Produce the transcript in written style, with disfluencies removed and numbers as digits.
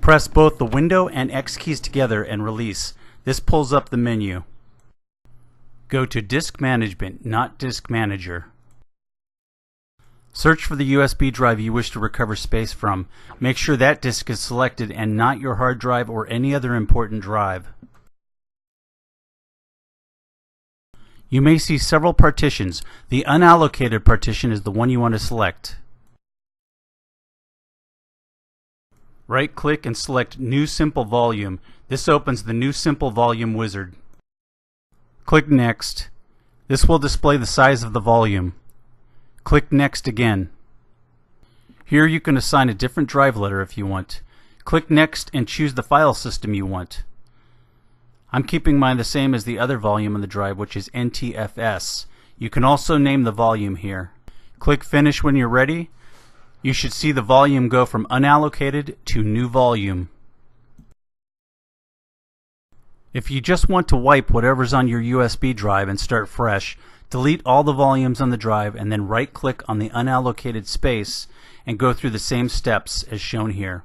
Press both the Window and X keys together and release. This pulls up the menu. Go to Disk Management, not Disk Manager. Search for the USB drive you wish to recover space from. Make sure that disk is selected and not your hard drive or any other important drive. You may see several partitions. The unallocated partition is the one you want to select. Right-click and select New Simple Volume. This opens the New Simple Volume wizard. Click Next. This will display the size of the volume. Click Next again. Here you can assign a different drive letter if you want. Click Next and choose the file system you want. I'm keeping mine the same as the other volume on the drive, which is NTFS. You can also name the volume here. Click Finish when you're ready. You should see the volume go from unallocated to new volume. If you just want to wipe whatever's on your USB drive and start fresh, delete all the volumes on the drive and then right-click on the unallocated space and go through the same steps as shown here.